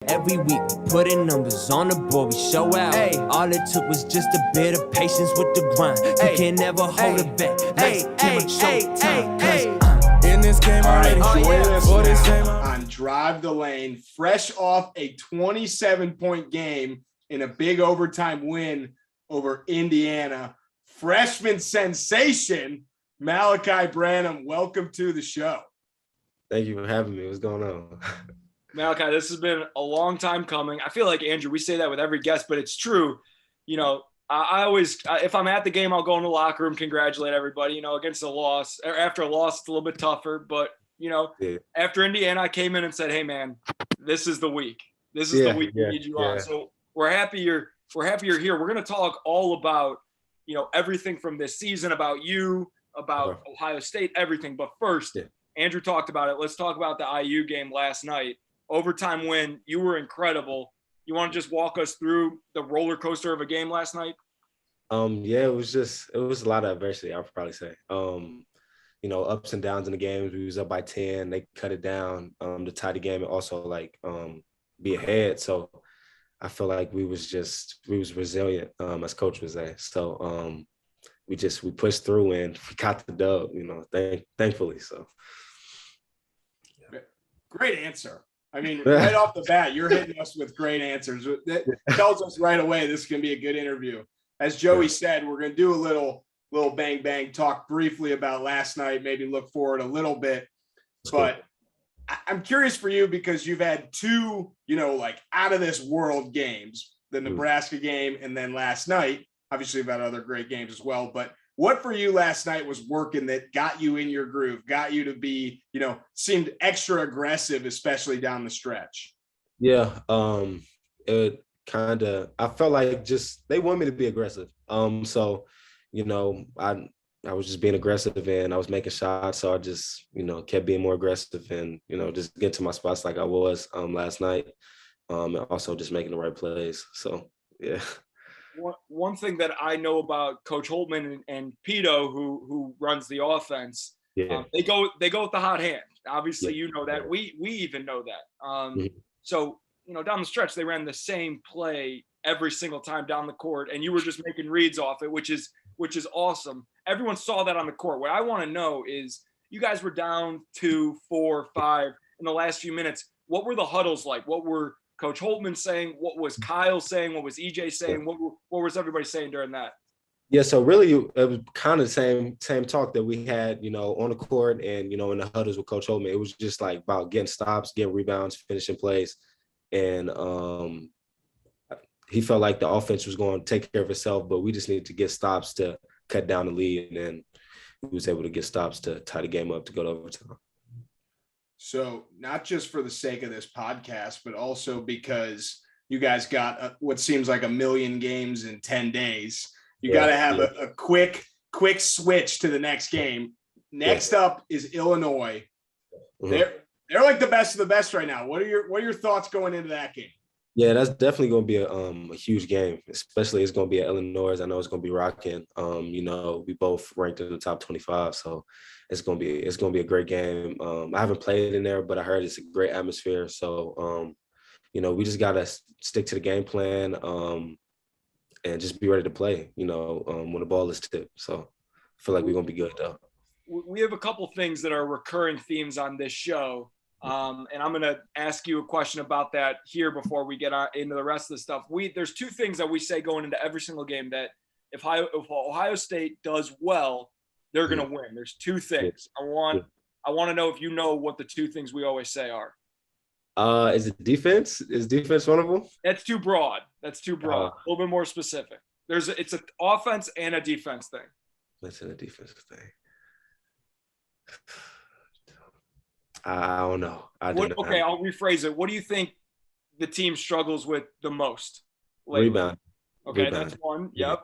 Every week, putting numbers on the board, we show out. Ay. All it took was just a bit of patience with the grind. You can never hold it back. Let's give it showtime. In this game, on Drive the Lane, fresh off a 27-point game in a big overtime win over Indiana. Freshman sensation, Malaki Branham. Welcome to the show. Thank you for having me. What's going on? Malaki, this has been a long time coming. I feel like, Andrew, we say that with every guest, but it's true. You know, I always, if I'm at the game, I'll go in the locker room, congratulate everybody, you know, against a loss. Or after a loss, it's a little bit tougher. But, you know, After Indiana, I came in and said, hey, man, this is the week. This is the week we need you on. So we're happy you're here. We're going to talk all about, you know, everything from this season, about you, about Ohio State, everything. But first, Andrew talked about it. Let's talk about the IU game last night. Overtime win. You were incredible. You want to just walk us through the roller coaster of a game last night? It was a lot of adversity, I would probably say. You know, ups and downs in the games. We was up by 10. They cut it down to tie the game and also be ahead. So I feel like we was resilient, as coach would say. So we pushed through and we got the dub, you know, thankfully. So great answer. I mean, right off the bat, you're hitting us with great answers. That tells us right away this is going to be a good interview. As Joey said, we're going to do a little bang bang, talk briefly about last night, maybe look forward a little bit. But I'm curious for you because you've had two, you know, like out of this world games, the Nebraska game and then last night. Obviously, you've had other great games as well. But what for you last night was working that got you in your groove, got you to be, you know, seemed extra aggressive, especially down the stretch? Yeah, it I felt like they want me to be aggressive. So, you know, I was just being aggressive and I was making shots. So I just, you know, kept being more aggressive and, you know, just get to my spots like I was last night. And also just making the right plays. So, yeah. One thing that I know about Coach Holtman and Pito, who runs the offense, they go with the hot hand. Obviously, you know that. We even know that. So, you know, down the stretch, they ran the same play every single time down the court, and you were just making reads off it, which is awesome. Everyone saw that on the court. What I want to know is, you guys were down 2, 4, 5 in the last few minutes. What were the huddles like? What were Coach Holtman saying? What was Kyle saying? What was EJ saying? What was everybody saying during that? Yeah, so really it was kind of the same talk that we had, you know, on the court and, you know, in the huddles with Coach Holtman. It was just like about getting stops, getting rebounds, finishing plays. And he felt like the offense was going to take care of itself, but we just needed to get stops to cut down the lead. And he was able to get stops to tie the game up to go to overtime. So not just for the sake of this podcast, but also because you guys got what seems like 1 million games in 10 days. You got to have a quick switch to the next game. Next up is Illinois. They're like the best of the best right now. What are your thoughts going into that game? Yeah, that's definitely going to be a huge game, especially it's going to be at Illinois. I know it's going to be rocking. You know, we both ranked in the top 25, so it's going to be a great game. I haven't played in there, but I heard it's a great atmosphere. So, you know, we just got to stick to the game plan and just be ready to play, you know, when the ball is tipped. So I feel like we're going to be good, though. We have a couple things that are recurring themes on this show. And I'm going to ask you a question about that here before we get into the rest of the stuff. There's two things that we say going into every single game that if Ohio State does well, they're going to win. There's two things. I want to know if you know what the two things we always say are. Is it defense? Is defense one of them? That's too broad. A little bit more specific. It's an offense and a defense thing. What's in a defense thing? I don't know. Okay, I'll rephrase it. What do you think the team struggles with the most? Rebound. Okay, Rebound. That's one. Yep.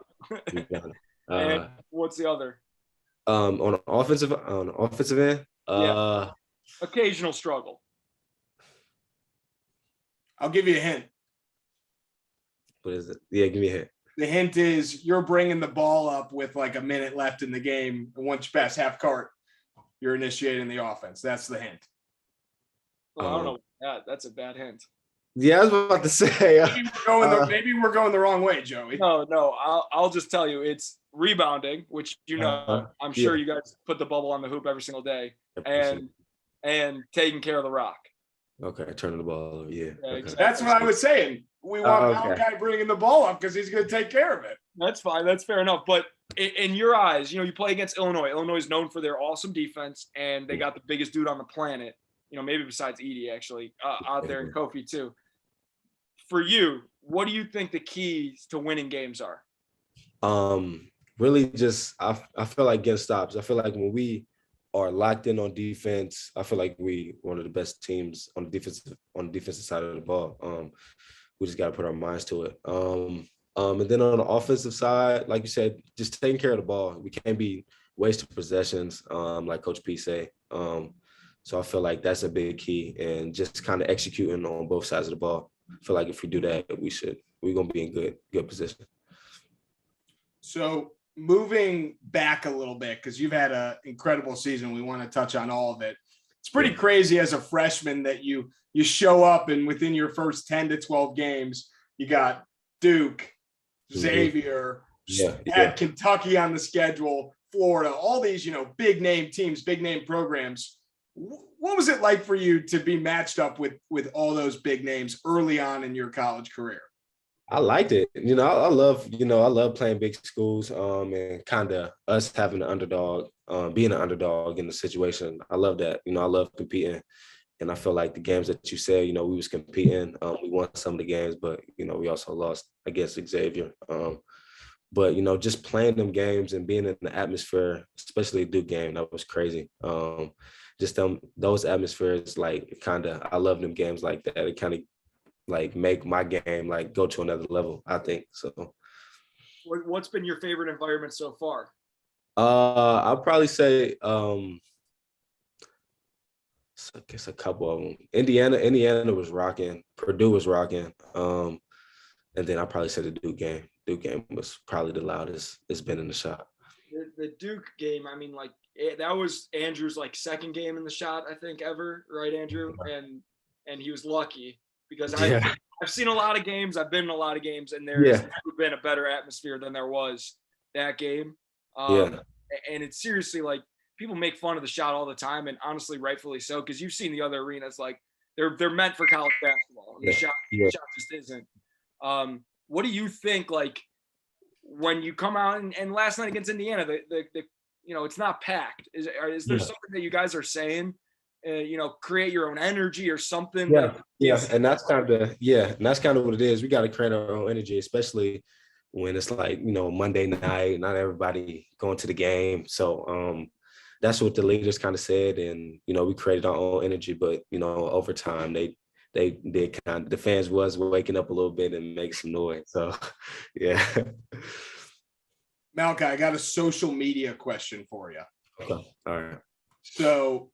Rebound. And what's the other? On the offensive end, occasional struggle. I'll give you a hint. What is it? Yeah, give me a hint. The hint is you're bringing the ball up with like a minute left in the game, and once you pass half court, you're initiating the offense. That's the hint. Well, I don't know. That's a bad hint. Yeah, I was about to say. Maybe we're going the wrong way, Joey. No, I'll just tell you, it's rebounding, which I'm sure you guys put the bubble on the hoop every single day, and taking care of the rock. Okay, turning the ball over. Yeah, okay. Exactly. That's what I was saying. We want Malaki bringing the ball up because he's going to take care of it. That's fine. That's fair enough. But in your eyes, you play against Illinois. Illinois is known for their awesome defense, and they got the biggest dude on the planet. Maybe besides Edie, actually, out there in Kofi too. For you, what do you think the keys to winning games are? Really just I feel like getting stops. I feel like when we are locked in on defense, I feel like we one of the best teams on the defensive side of the ball. We just got to put our minds to it. And then on the offensive side, like you said, just taking care of the ball. We can't be wasting possessions, like Coach P say. So I feel like that's a big key, and just kind of executing on both sides of the ball. I feel like if we do that, we're gonna be in good position. So moving back a little bit, because you've had an incredible season, we want to touch on all of it. It's pretty crazy as a freshman that you show up and within your first 10 to 12 games, you got Duke, Xavier, had Kentucky on the schedule, Florida, all these, big name teams, big name programs. What was it like for you to be matched up with all those big names early on in your college career? I liked it. I love playing big schools, and kind of us having an underdog, being an underdog in the situation. I love that. I love competing. And I feel like the games that you said, we was competing. We won some of the games, but, we also lost against Xavier. But, just playing them games and being in the atmosphere, especially a Duke game, that was crazy. Just those atmospheres, like, I love them games like that. It kind of, like, make my game, like, go to another level, I think. So what's been your favorite environment so far? I'll probably say I guess a couple of them. Indiana was rocking. Purdue was rocking. And then I'll probably say the Duke game. Duke game was probably the loudest it's been in the shot. The Duke game, I mean, like, that was Andrew's, like, second game in the shot, I think, ever, right, Andrew? And he was lucky because I've seen a lot of games. I've been in a lot of games, and there's been a better atmosphere than there was that game. And it's seriously, like, people make fun of the shot all the time, and honestly, rightfully so, because you've seen the other arenas, like, they're meant for college basketball. And the shot just isn't. What do you think, like, when you come out and last night against Indiana, the it's not packed. Is there something that you guys are saying? Create your own energy or something. And that's kind of what it is. We got to create our own energy, especially when it's like, Monday night, not everybody going to the game. So that's what the leaders kind of said, and we created our own energy. But over time, they the fans was waking up a little bit and make some noise. So yeah. Malaki, I got a social media question for you. Okay. All right. So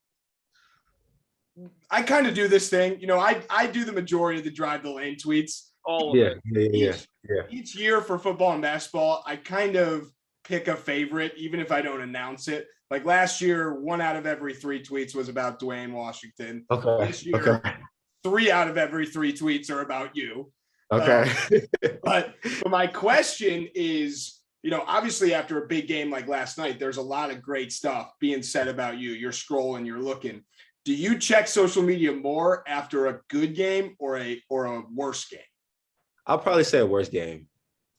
I kind of do this thing, I do the majority of the drive the lane tweets. Each year for football and basketball, I kind of pick a favorite, even if I don't announce it. Like last year, 1 out of every 3 tweets was about Dwayne Washington. Okay. This year, 3 out of every 3 tweets are about you. Okay. But my question is, obviously after a big game like last night, there's a lot of great stuff being said about you. You're scrolling, you're looking. Do you check social media more after a good game or a worse game? I'll probably say a worse game,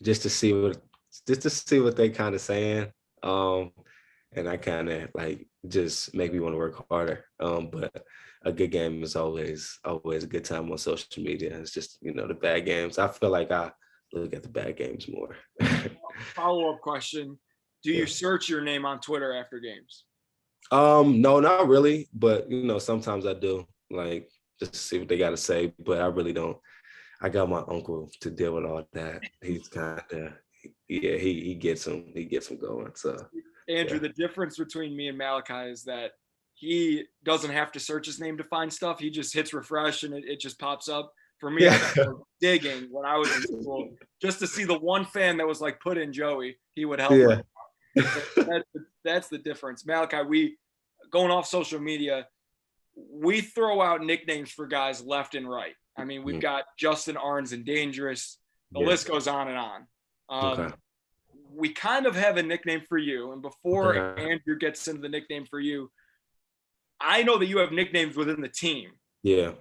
just to see what they kind of saying. And I kind of like just make me want to work harder. But a good game is always a good time on social media. It's just, the bad games. I feel like I look at the bad games more. Follow-up question. Do you search your name on Twitter after games? No, not really. But, sometimes I do, like, just to see what they got to say. But I really don't. I got my uncle to deal with all that. He's kind of, he gets them. He gets them going. So, Andrew, the difference between me and Malaki is that he doesn't have to search his name to find stuff. He just hits refresh and it just pops up. For me, I was digging when I was in school just to see the one fan that was like, put in Joey. He would help. That's the difference. Malaki, we going off social media, we throw out nicknames for guys left and right. I mean, we've got Justin Arns and Dangerous. The list goes on and on. Okay. We kind of have a nickname for you. And before Okay. Andrew gets into the nickname for you, I know that you have nicknames within the team. Yeah.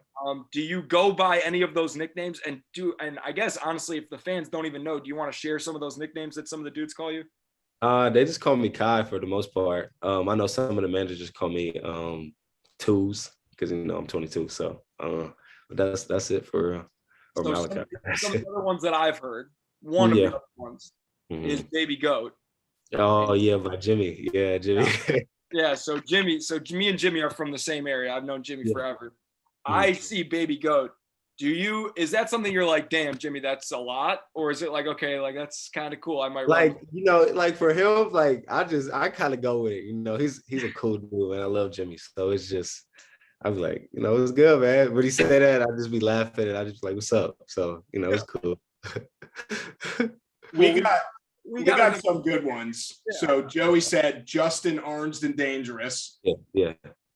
Do you go by any of those nicknames? And I guess, honestly, if the fans don't even know, do you want to share some of those nicknames that some of the dudes call you? They just call me Kai for the most part. I know some of the managers call me Twos because I'm 22. So but that's it for or So Malaki. some of the other ones that I've heard, one of the other ones is Baby Goat. Oh yeah, by Jimmy. Yeah, Jimmy. Yeah, so me and Jimmy are from the same area. I've known Jimmy forever. I see Baby Goat. Is that something you're like, damn, Jimmy, that's a lot? Or is it like, okay, like that's kind of cool. I might like for him, like I kind of go with it. He's a cool dude and I love Jimmy. So it's just I was like, it's good, man. But he said that, I'd just be laughing and I just be like, what's up? So, it's cool. We got some good ones. Yeah. So Joey said Justin Arns and Dangerous. Yeah.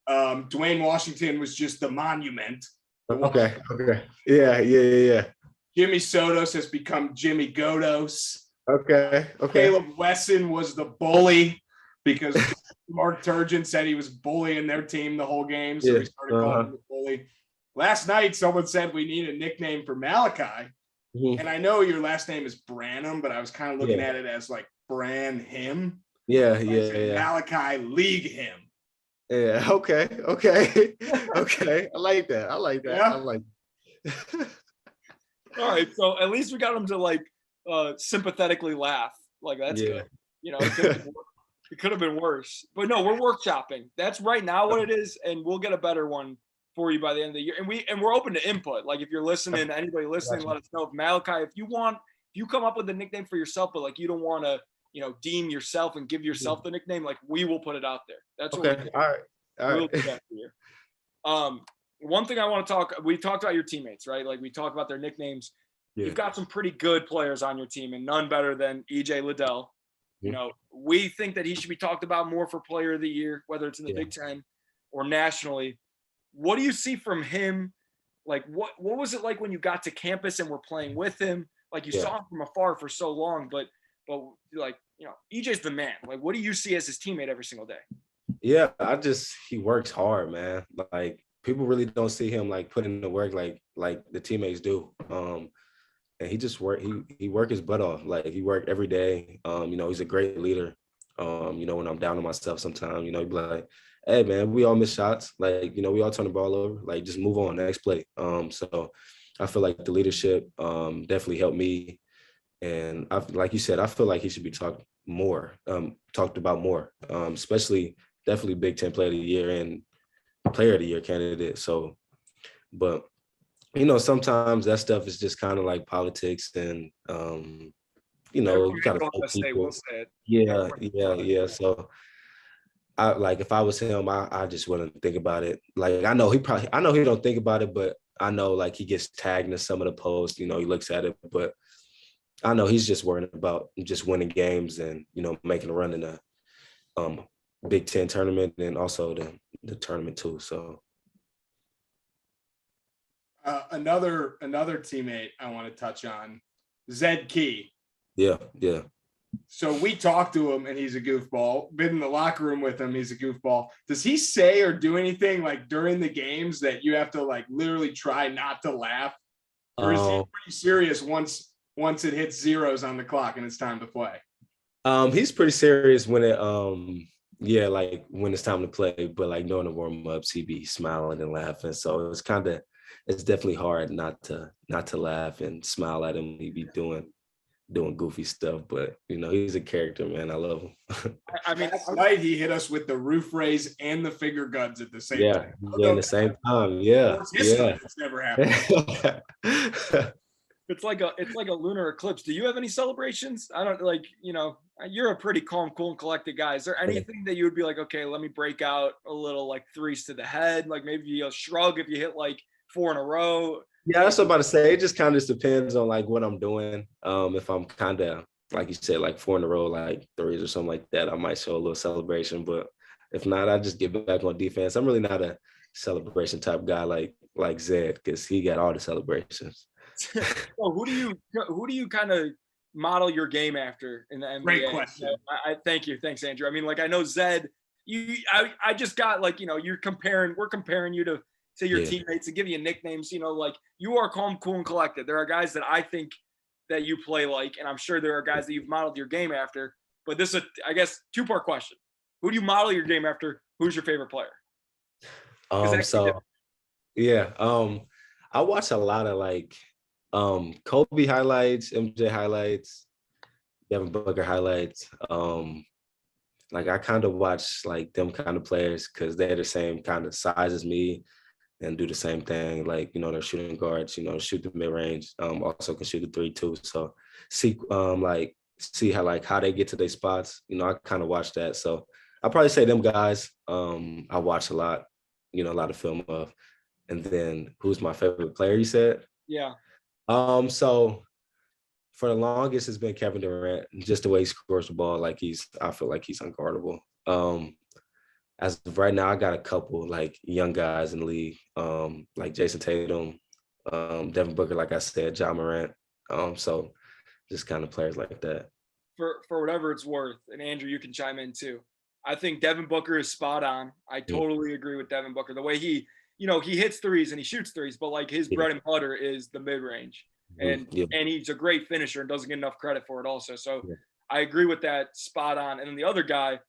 Dwayne Washington was just the monument. Okay. Yeah. Jimmy Sotos has become Jimmy Godos. Okay. Caleb Wesson was the bully because Mark Turgeon said he was bullying their team the whole game, so we started calling him the bully. Last night, someone said we need a nickname for Malaki, and I know your last name is Branham, but I was kind of looking at it as like Bran him. Yeah. Malaki League him. Yeah. Okay. I like that. Yeah. I like that. All right. So at least we got him to like sympathetically laugh. Like that's good. It could have been worse. But no, we're workshopping. That's right now what it is, and we'll get a better one for you by the end of the year. And we're open to input. Like if you're listening, anybody listening, let us know. If Malaki, if you come up with a nickname for yourself, but like you don't want to, deem yourself and give yourself the nickname, like we will put it out there. That's what okay. All right. We'll do that for you. One thing I want to we talked about your teammates, right? Like we talked about their nicknames. Yeah. You've got some pretty good players on your team, and none better than EJ Liddell. We think that he should be talked about more for Player of the Year, whether it's in the Big Ten or nationally. What do you see from him? Like, what was it like when you got to campus and were playing with him? Like, you saw him from afar for so long, but like, EJ's the man. Like, what do you see as his teammate every single day? Yeah, he works hard, man. Like, people really don't see him like putting in the work like the teammates do. And he just he work his butt off. Like he worked every day. He's a great leader. When I'm down on myself sometimes, he'd be like, hey man, we all miss shots. Like, we all turn the ball over. Like just move on, next play. So I feel like the leadership definitely helped me. And like you said, I feel like he should be talked about more, especially definitely Big Ten Player of the Year and Player of the Year candidate. So, but sometimes that stuff is just kind of like politics and, you gotta we'll say it. Yeah. So if I was him, I just wouldn't think about it. Like, I know he don't think about it, but I know like he gets tagged in some of the posts, he looks at it, but I know he's just worried about just winning games and, making a run in the Big Ten tournament and also the tournament too. So. Another teammate I want to touch on, Zed Key. Yeah. So we talked to him and he's a goofball. Been in the locker room with him, he's a goofball. Does he say or do anything like during the games that you have to like literally try not to laugh? Or is he pretty serious once it hits zeros on the clock and it's time to play? He's pretty serious when it like when it's time to play, but like during the warm-ups, he'd be smiling and laughing. So it's definitely hard not to laugh and smile at him. He'd be doing goofy stuff, but he's a character, man. I love him. I mean, last night he hit us with the roof raise and the finger guns at the same time. Yeah, at the same time. Yeah. It's never happened. It's like a lunar eclipse. Do you have any celebrations? I don't you're a pretty calm, cool, and collected guy. Is there anything that you would be like, okay, let me break out a little like threes to the head? Like maybe a shrug if you hit like 4 in a row. Yeah, that's what I'm about to say. It just kind of depends on like what I'm doing. If I'm kind of, like you said, like 4 in a row, like threes or something like that, I might show a little celebration. But if not, I just get back on defense. I'm really not a celebration type guy like Zed, because he got all the celebrations. So who do you kind of model your game after in the NBA? Great question. I thank you. Thanks, Andrew. I mean, like I know Zed, I just got like, we're comparing you to your teammates and give you nicknames, like you are calm, cool, and collected. There are guys that I think that you play like, and I'm sure there are guys that you've modeled your game after, but this is, I guess, two-part question. Who do you model your game after? Who's your favorite player? I watch a lot of like Kobe highlights, MJ highlights, Devin Booker highlights. Like I kind of watch like them kind of players because they're the same kind of size as me and do the same thing. Like, they're shooting guards, shoot the mid range, also can shoot the 3 too. So see how they get to their spots. I kind of watch that. So I'll probably say them guys. I watch a lot, a lot of film of. And then who's my favorite player, you said? Yeah. So for the longest, it's been Kevin Durant, just the way he scores the ball. I feel like he's unguardable. As of right now, I got a couple like young guys in the league, like Jason Tatum, Devin Booker, like I said, John Morant. So just kind of players like that. For whatever it's worth, and Andrew, you can chime in too. I think Devin Booker is spot on. I totally agree with Devin Booker. The way he hits threes and he shoots threes, but like his bread and butter is the mid range. And he's a great finisher and doesn't get enough credit for it also. So I agree with that, spot on. And then the other guy,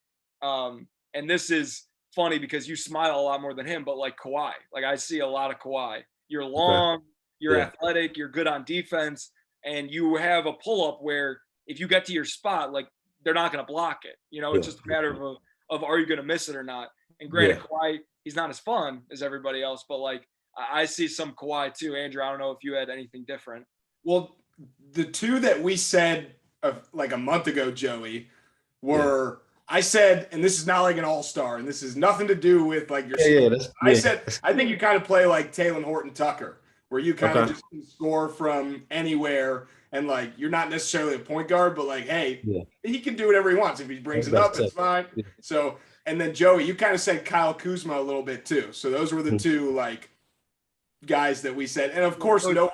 and this is funny because you smile a lot more than him, but like Kawhi. Like I see a lot of Kawhi. You're long, you're athletic, you're good on defense, and you have a pull-up where if you get to your spot, like they're not going to block it. It's just a matter of are you going to miss it or not. And granted, Kawhi, he's not as fun as everybody else, but like I see some Kawhi too. Andrew, I don't know if you had anything different. Well, the two that we said like a month ago, Joey, were I said, and this is not like an all-star, and this has nothing to do with like your I said, I think you kind of play like Talen Horton-Tucker, where you kind of just can score from anywhere, and like you're not necessarily a point guard, but like, hey, he can do whatever he wants. If he brings it up, it's fine. So, and then Joey, you kind of said Kyle Kuzma a little bit too. So those were the two like guys that we said, and of course, no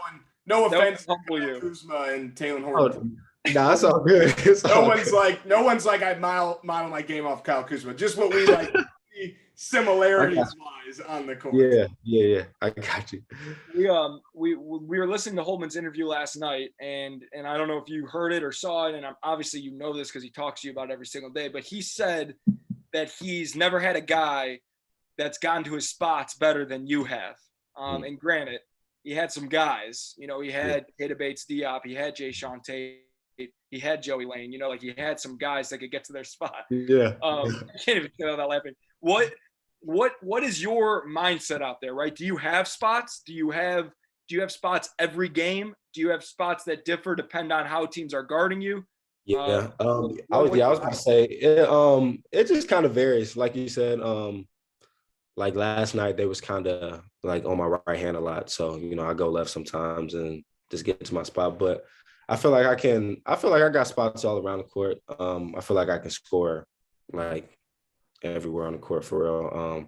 offense to Kyle Kuzma and Talen Horton. No, that's all good. No one's like I model my game off Kyle Kuzma. Just what we like similarities wise on the court. Yeah. I got you. We were listening to Holtman's interview last night, and I don't know if you heard it or saw it, and obviously you know this because he talks to you about it every single day. But he said that he's never had a guy that's gotten to his spots better than you have. And granted, he had some guys. He had Keita Bates-Diop, he had Jay Sean Tate. He had Joey Lane, like he had some guys that could get to their spot. Yeah. I can't even say without laughing. What is your mindset out there, right? Do you have spots? Do you have spots every game? Do you have spots that differ depend on how teams are guarding you? I was going to say it just kind of varies. Like you said, like last night they was kind of like on my right hand a lot. So, I go left sometimes and just get to my spot. But I feel like I got spots all around the court. I feel like I can score like everywhere on the court for real.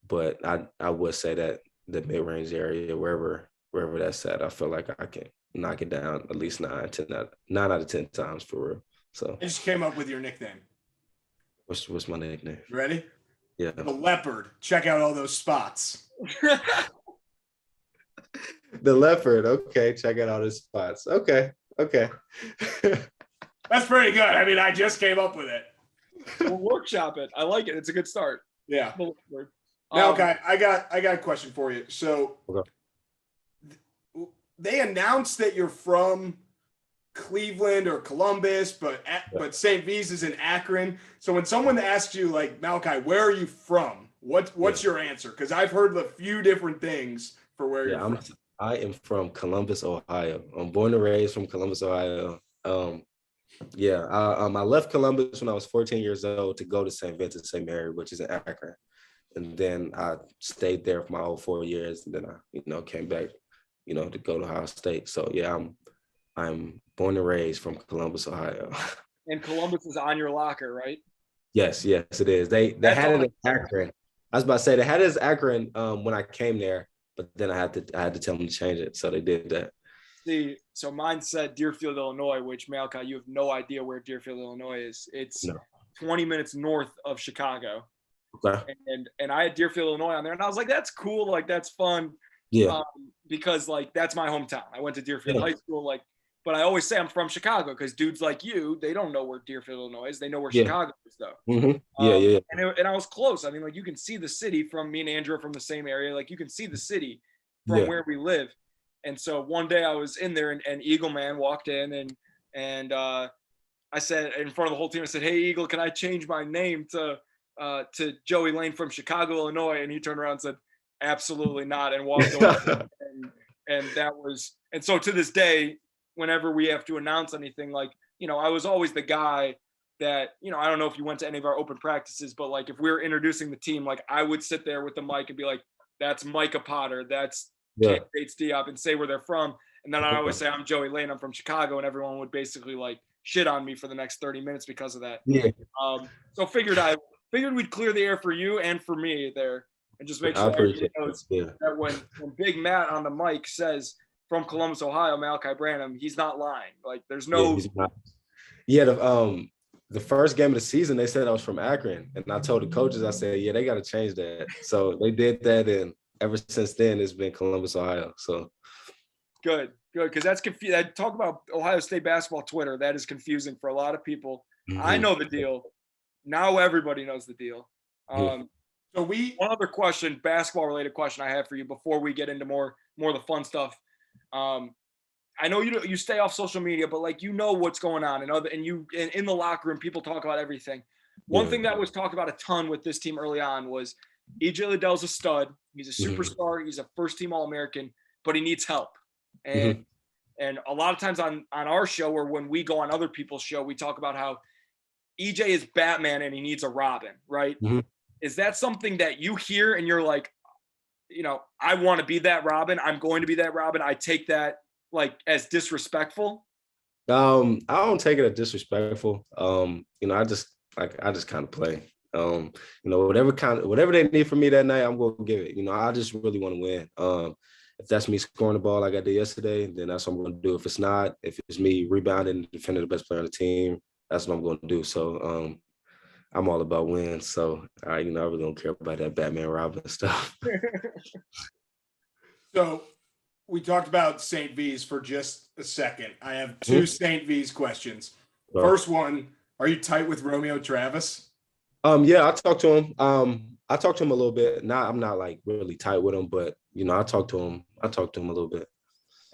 But I would say that the mid-range area, wherever that's at, I feel like I can knock it down at least 9 out of 10 times for real. So I just came up with your nickname. What's my nickname? You ready? Yeah. The Leopard. Check out all those spots. The Leopard. Okay, check out all the spots. Okay. That's pretty good. I mean, I just came up with it. We'll workshop it. I like it. It's a good start. Yeah. Now, okay, I got a question for you. So they announced that you're from Cleveland or Columbus, but St. V's is in Akron. So when someone asks you, like, Malaki, where are you from? What's your answer? Because I've heard a few different things for where you're from. I am from Columbus, Ohio. I'm born and raised from Columbus, Ohio. I left Columbus when I was 14 years old to go to St. Vincent St. Mary, which is in Akron. And then I stayed there for my whole 4 years. And then I, came back, to go to Ohio State. So yeah, I'm born and raised from Columbus, Ohio. And Columbus is on your locker, right? Yes, it is. They had it in Akron. I was about to say they had it as Akron when I came there, but then I had to tell them to change it, so they did that. See, so mine said Deerfield, Illinois, which Malaki, you have no idea where Deerfield, Illinois is. It's No. 20 minutes north of Chicago. Okay. And I had Deerfield, Illinois on there, and I was like, that's cool, like that's fun. Yeah. Because like that's my hometown. I went to Deerfield Yeah. High School, like, but I always say I'm from Chicago because dudes like you, they don't know where Deerfield, Illinois is. They know where Yeah. Chicago is, though. Mm-hmm. Yeah. And I was close. I mean, like you can see the city from me and Andrew are from the same area. Like you can see the city from where we live. And so one day I was in there and Eagle Man walked in and I said in front of the whole team, I said, "Hey Eagle, can I change my name to Joey Lane from Chicago, Illinois?" And he turned around and said, "Absolutely not," and walked away. and that was, and so to this day, whenever we have to announce anything, like, you know, I was always the guy that, you know, I don't know if you went to any of our open practices, but like if we were introducing the team, like I would sit there with the mic and be like, "That's Micah Potter, that's Cam Bates Diop," and say where they're from. And then I always say, "I'm Joey Lane, I'm from Chicago," and everyone would basically like shit on me for the next 30 minutes because of that. Yeah. So figured we'd clear the air for you and for me there, and just make sure everybody knows that when Big Matt on the mic says from Columbus, Ohio, Malachi Branham, he's not lying. Like there's no. Yeah, the first game of the season, they said I was from Akron, and I told the coaches, I said, "Yeah, they got to change that." So they did that, and ever since then, it's been Columbus, Ohio. So good, because that's confusing. Talk about Ohio State basketball Twitter. That is confusing for a lot of people. Mm-hmm. I know the deal. Now everybody knows the deal. So one other question, basketball related question I have for you before we get into more of the fun stuff. I know you stay off social media, but like you know what's going on and in the locker room, people talk about everything. One thing that was talked about a ton with this team early on was EJ Liddell's a stud. He's a superstar. He's a first team All-American, but he needs help. And a lot of times on our show or when we go on other people's show, we talk about how EJ is Batman and he needs a Robin, right? Is that something that you hear and you're like, you know, I want to be that Robin. I'm going to be that Robin. I take that like as disrespectful? I don't take it as disrespectful. You know, I just kind of play. You know, whatever they need from me that night, I'm gonna give it. You know, I just really want to win. If that's me scoring the ball like I did yesterday, then that's what I'm gonna do. If it's not, if it's me rebounding and defending the best player on the team, that's what I'm gonna do. So I'm all about wins. So you know, I really don't care about that Batman Robin stuff. So we talked about St. V's for just a second. I have two St. V's questions. First one, are you tight with Romeo Travis? Yeah, I talked to him. I talked to him a little bit. I'm not like really tight with him, but you know, I talked to him a little bit.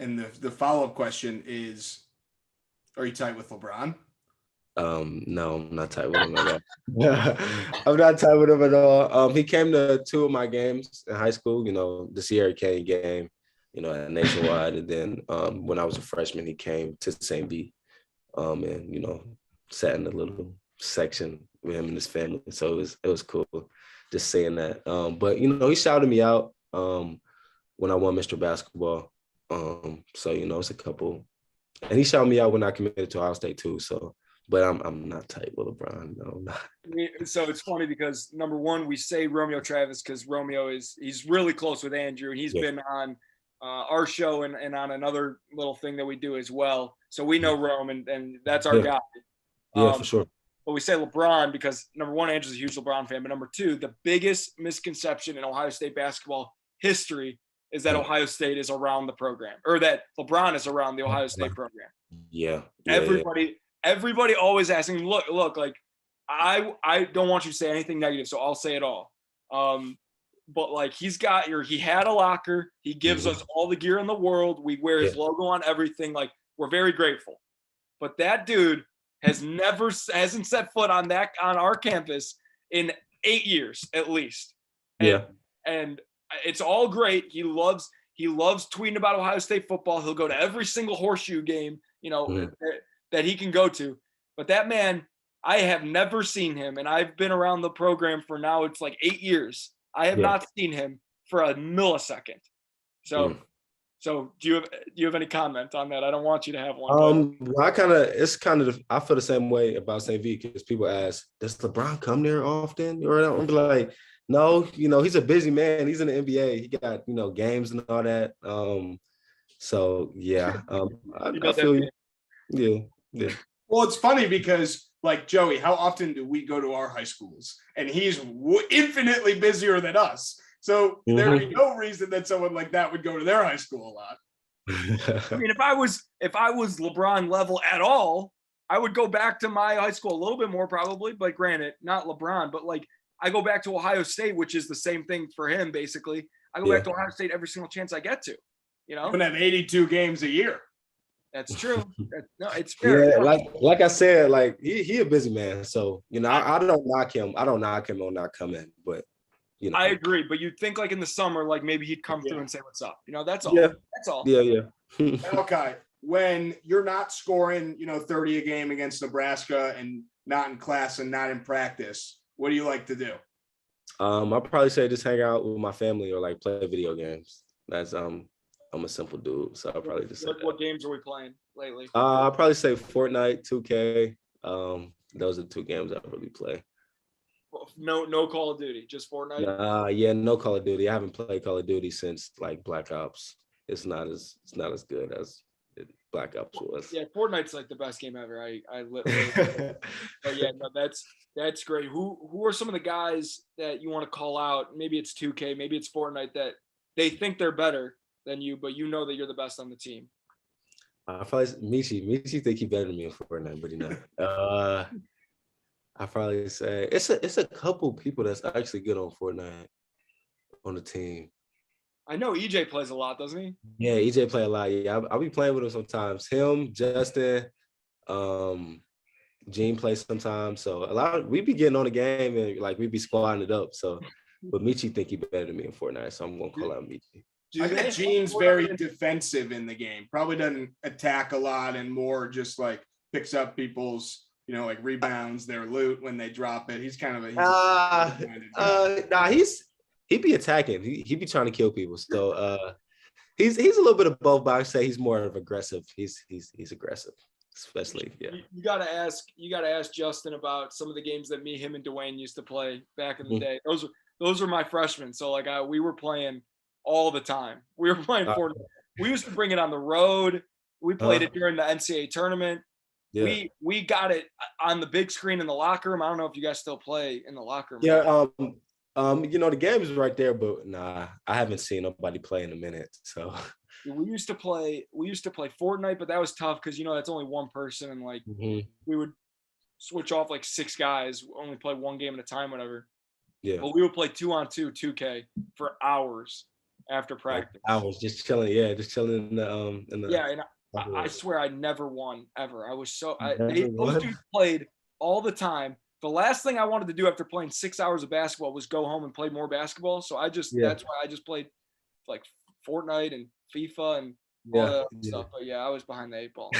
And the follow-up question is, are you tight with LeBron? No, I'm not tight with him at all. I'm not tight with him at all. He came to 2 of my games in high school, you know, the Sierra Kane game, you know, at Nationwide. And then when I was a freshman, he came to St. V and, you know, sat in a little section with him and his family. So it was cool just saying that. But, you know, he shouted me out when I won Mr. Basketball. So, you know, it's a couple. And he shouted me out when I committed to Ohio State too. So, but I'm not tight with LeBron. No, I'm not. So it's funny because number one, we say Romeo Travis because Romeo he's really close with Andrew, and he's been on our show and on another little thing that we do as well. So we know Rome, and that's our guy. Yeah, for sure. But we say LeBron because number one, Andrew's a huge LeBron fan, but number two, the biggest misconception in Ohio State basketball history is that Ohio State is around the program, or that LeBron is around the Ohio State program. Yeah. Everybody always asking, look, like I don't want you to say anything negative, so I'll say it all. But like he had a locker. He gives us all the gear in the world. We wear his logo on everything. Like we're very grateful. But that dude hasn't set foot on our campus in 8 years at least. And it's all great. He loves tweeting about Ohio State football. He'll go to every single horseshoe game, you know, that he can go to. But that man, I have never seen him, and I've been around the program for now, it's like 8 years. I have not seen him for a millisecond. So do you have any comment on that? I don't want you to have one. I feel the same way about St. V because people ask, does LeBron come there often? Or I'm like, No, he's a busy man. He's in the NBA. He got, games and all that. So yeah, I feel you. Yeah, yeah. Well, it's funny because, like, Joey, how often do we go to our high schools? And he's infinitely busier than us. So there'd be no reason that someone like that would go to their high school a lot. I mean, if I was LeBron level at all, I would go back to my high school a little bit more probably. But granted, not LeBron, but like I go back to Ohio State, which is the same thing for him basically. I go back to Ohio State every single chance I get to. You can have 82 games a year. That's true. No, it's fair. Yeah, like I said, like he a busy man. So I don't knock him. I don't knock him on not coming, but I agree. But you'd think like in the summer, like maybe he'd come through and say what's up. That's all. Yeah. That's all. Yeah. Okay. When you're not scoring, 30 a game against Nebraska and not in class and not in practice, what do you like to do? I'll probably say just hang out with my family or like play video games. That's I'm a simple dude, so I'll probably just say what games are we playing lately? I'll probably say Fortnite, 2K. Those are the two games I really play. No Call of Duty, just Fortnite. Yeah, no Call of Duty. I haven't played Call of Duty since like Black Ops. It's not as good as Black Ops was. Yeah, Fortnite's like the best game ever. I literally. But yeah, no, that's great. Who are some of the guys that you want to call out? Maybe it's 2K, maybe it's Fortnite that they think they're better than you, but you know that you're the best on the team. I probably Michi think he's better than me in Fortnite, but not. I probably say it's a couple people that's actually good on Fortnite on the team. I know EJ plays a lot, doesn't he? Yeah, EJ play a lot. Yeah, I'll be playing with him sometimes. Him, Justin, Gene plays sometimes. So we be getting on the game and like we be squadding it up. So, but Michi think he better than me in Fortnite, so I'm gonna call out Michi. I think Gene's very defensive in the game. Probably doesn't attack a lot and more just like picks up people's, like rebounds, their loot when they drop it. He's kind of he be attacking. He be trying to kill people. So he's a little bit of both, but I say he's more of aggressive. He's aggressive, especially You gotta ask Justin about some of the games that me, him, and Dwayne used to play back in the day. Those were my freshmen. So like we were playing all the time. We were playing Fortnite. We used to bring it on the road. We played it during the NCAA tournament. Yeah. We got it on the big screen in the locker room. I don't know if you guys still play in the locker room. Yeah. The game is right there, but nah, I haven't seen nobody play in a minute. So we used to play Fortnite, but that was tough because that's only one person, and like we would switch off like 6 guys, only play one game at a time, whatever. Yeah. But we would play 2-on-2 2K for hours after practice. Like hours, just chilling. Yeah, just chilling in the. Yeah, and I swear I never won ever. I was those dudes played all the time. The last thing I wanted to do after playing 6 hours of basketball was go home and play more basketball. So that's why I just played like Fortnite and FIFA and all that stuff. But yeah, I was behind the 8 ball.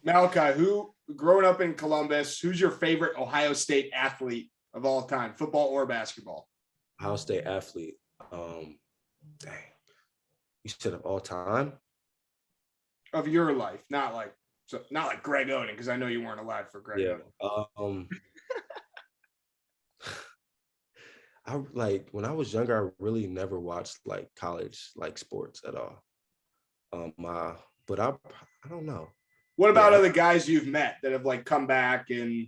Malaki, who growing up in Columbus, who's your favorite Ohio State athlete of all time, football or basketball? Ohio State athlete. Dang. You said of all time? Of your life, not like Greg Oden, because I know you weren't alive for Greg Oden. I like when I was younger, I really never watched like college like sports at all. But I don't know. What about other guys you've met that have like come back and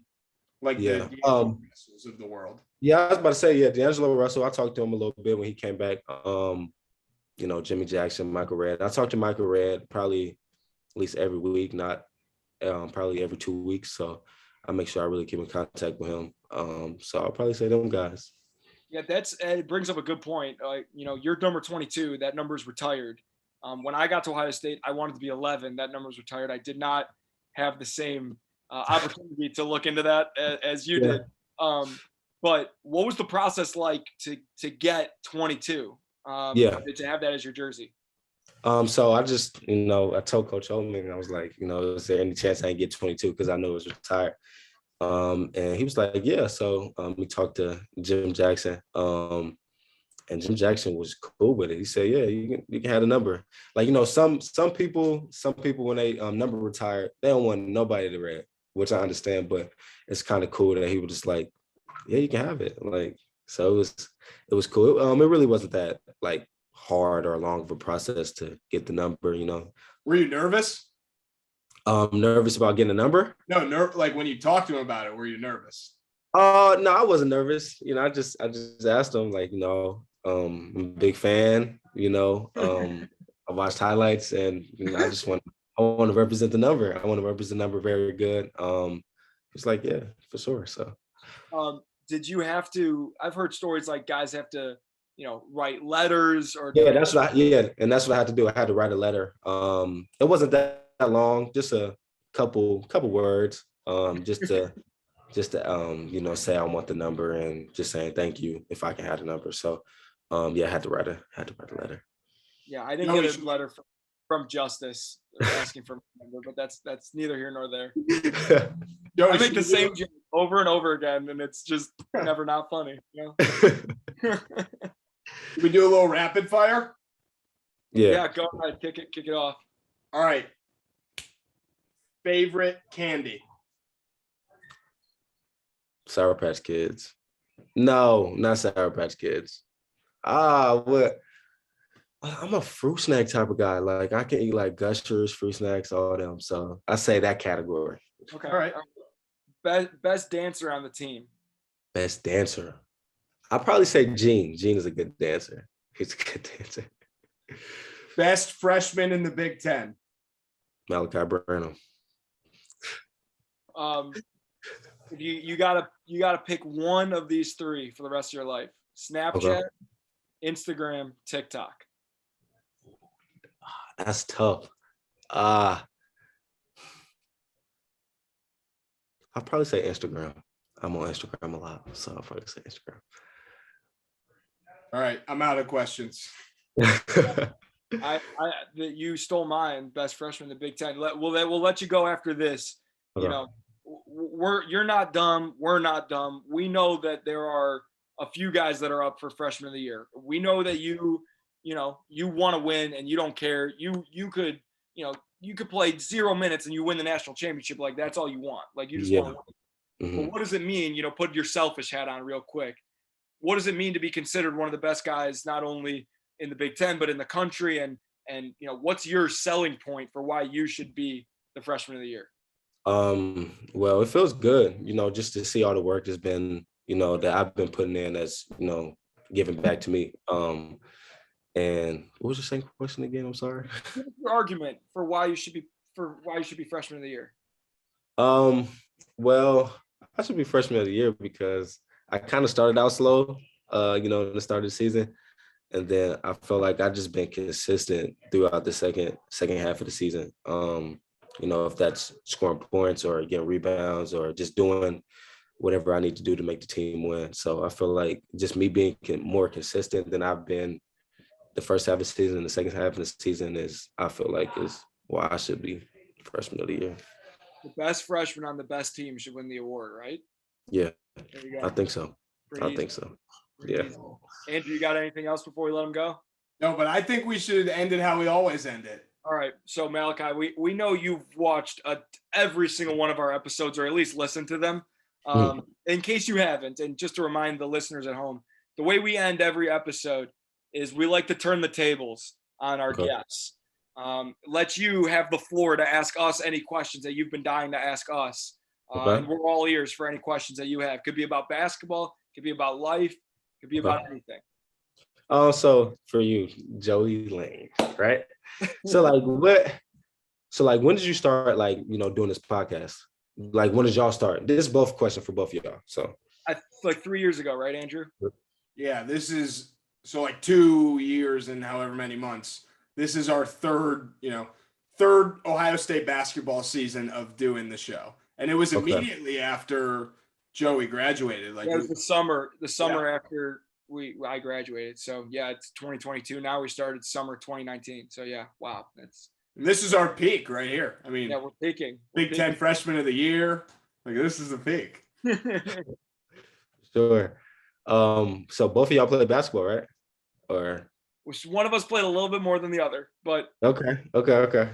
like the Russells of the world? Yeah, I was about to say, D'Angelo Russell. I talked to him a little bit when he came back. Jimmy Jackson, Michael Redd. I talked to Michael Redd probably at least every week, not probably every 2 weeks. So I make sure I really keep in contact with him. So I'll probably say them guys. Yeah, it brings up a good point. You're number 22. That number's retired. When I got to Ohio State, I wanted to be 11. That number's retired. I did not have the same opportunity to look into that as you did. But what was the process like to get 22? To have that as your jersey? So I just, I told Coach Holman, I was like, is there any chance I can get 22? Because I know it was retired. And he was like, yeah. So we talked to Jim Jackson. And Jim Jackson was cool with it. He said, yeah, you can have the number. Like, some people when they number retired, they don't want nobody to read, which I understand, but it's kind of cool that he was just like, yeah, you can have it. Like, So it was cool. It really wasn't that like hard or long of a process to get the number, you know. Were you nervous? Nervous about getting a number? No, like when you talked to him about it, were you nervous? No, I wasn't nervous. You know, I just asked him, like, you know, I'm a big fan, you know. I watched highlights and you know, I want to represent the number. I want to represent the number very good. It's like, yeah, for sure. So did you have to? I've heard stories like guys have to, you know, write letters or yeah, that's what I had to do. I had to write a letter. It wasn't that long, just a couple words, just to you know, say I want the number and just saying thank you if I can have the number. So yeah, I had to write a letter. Yeah, I didn't get a letter from Justice asking for my number, but that's neither here nor there. I make the same joke over and over again, and it's just never not funny. You know? We do a little rapid fire. Yeah, go ahead, kick it off. All right. Favorite candy? Sour Patch Kids. No, not Sour Patch Kids. What? I'm a fruit snack type of guy. Like I can eat like Gushers, fruit snacks, all them. So I say that category. Okay. All right. Best dancer on the team. Best dancer. I'll probably say Gene. Gene is a good dancer. He's a good dancer. Best freshman in the Big Ten? Malaki Branham. If you gotta pick one of these three for the rest of your life: Snapchat, Okay. Instagram, TikTok. That's tough. I'll probably say Instagram. I'm on Instagram a lot, so I'll probably say Instagram. All right, I'm out of questions. You stole mine. Best freshman in the Big Ten. We'll let you go after this. Okay. You know, you're not dumb. We're not dumb. We know that there are a few guys that are up for freshman of the year. We know that you want to win and you don't care. You could play 0 minutes and you win the national championship. Like that's all you want. Like you just want to win. Mm-hmm. But what does it mean? You know, put your selfish hat on real quick. What does it mean to be considered one of the best guys, not only in the Big Ten, but in the country? And you know, what's your selling point for why you should be the freshman of the year? Well, it feels good, you know, just to see all the work that's been, you know, that I've been putting in as, you know, giving back to me. And what was your second question again? I'm sorry. Your argument for why you should be freshman of the year. Well, I should be freshman of the year because I kind of started out slow, you know, in the start of the season. And then I felt like I just been consistent throughout the second half of the season. You know, if that's scoring points or getting rebounds or just doing whatever I need to do to make the team win. So I feel like just me being more consistent than I've been the first half of the season and the second half of the season is why I should be freshman of the year. The best freshman on the best team should win the award, right? Yeah, There you go. I think so. Pretty easy. think so. Pretty Yeah. easy. Andrew, you got anything else before we let him go? No, but I think we should end it how we always end it. All right. So Malaki, we know you've watched every single one of our episodes, or at least listened to them. In case you haven't, and just to remind the listeners at home, the way we end every episode is we like to turn the tables on our guests. Let you have the floor to ask us any questions that you've been dying to ask us. And we're all ears for any questions that you have. Could be about basketball, could be about life, could be about anything. So for you, Joey Lane, right? So when did you start, like, you know, doing this podcast? Like, when did y'all start? This is both questions for both of y'all. So like 3 years ago, right, Andrew? Yeah, this is so like 2 years and however many months. This is our third Ohio State basketball season of doing the show. And it was immediately after Joey graduated. Like, it was the summer after I graduated. So yeah, it's 2022. Now we started summer 2019. So yeah, wow. This is our peak right here. I mean, yeah, we're peaking. Big Ten freshman of the year. Like, this is the peak. Sure. So both of y'all play basketball, right? Or one of us played a little bit more than the other, but okay.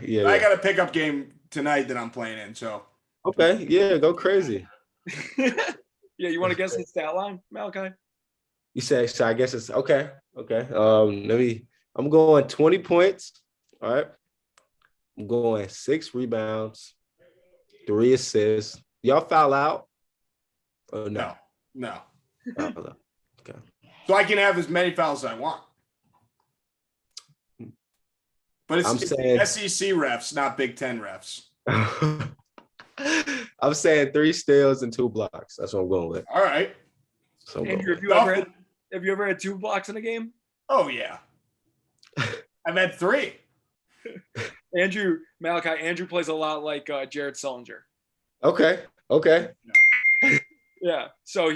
Yeah. I got a pickup game tonight that I'm playing in. So okay, yeah, go crazy. Yeah, you want to guess the stat line, Malaki? You say, so I guess it's okay. Okay. I'm going 20 points. All right. I'm going 6 rebounds, 3 assists. Y'all foul out? Or no? No. Foul out. Okay. So I can have as many fouls as I want. But it's saying SEC refs, not Big Ten refs. I'm saying 3 steals and 2 blocks. That's what I'm going with. All right. So Andrew, have you ever had 2 blocks in a game? Oh yeah. I've had 3. Andrew plays a lot like Jared Sullinger. Okay. Yeah. So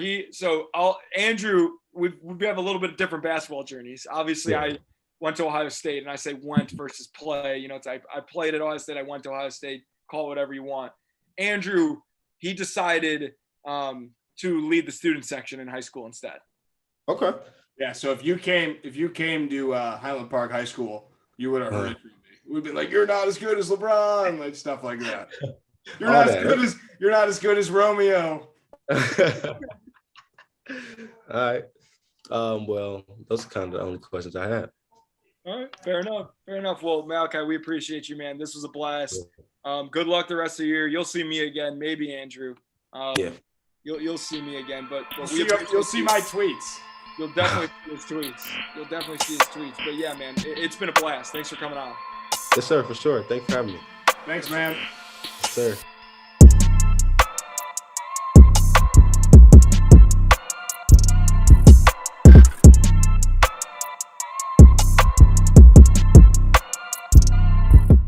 Andrew, we have a little bit of different basketball journeys. Obviously, Yeah. I went to Ohio State, and I say went versus play. You know, I played at Ohio State. I went to Ohio State. Call it whatever you want. Andrew, he decided to lead the student section in high school instead. Okay. Yeah. So if you came to Highland Park High School, you would have heard it from me. We'd be like, "You're not as good as LeBron," like stuff like that. You're not as good as Romeo. All right. Well, those are kind of the only questions I had. All right, fair enough. Well, Malaki, we appreciate you, man. This was a blast. Good luck the rest of the year. You'll see me again, maybe Andrew. Yeah. You'll see me again, but You'll see my tweets. You'll definitely see his tweets. But yeah, man, it's been a blast. Thanks for coming on. Yes, sir, for sure. Thanks for having me. Thanks, man. Yes, sir.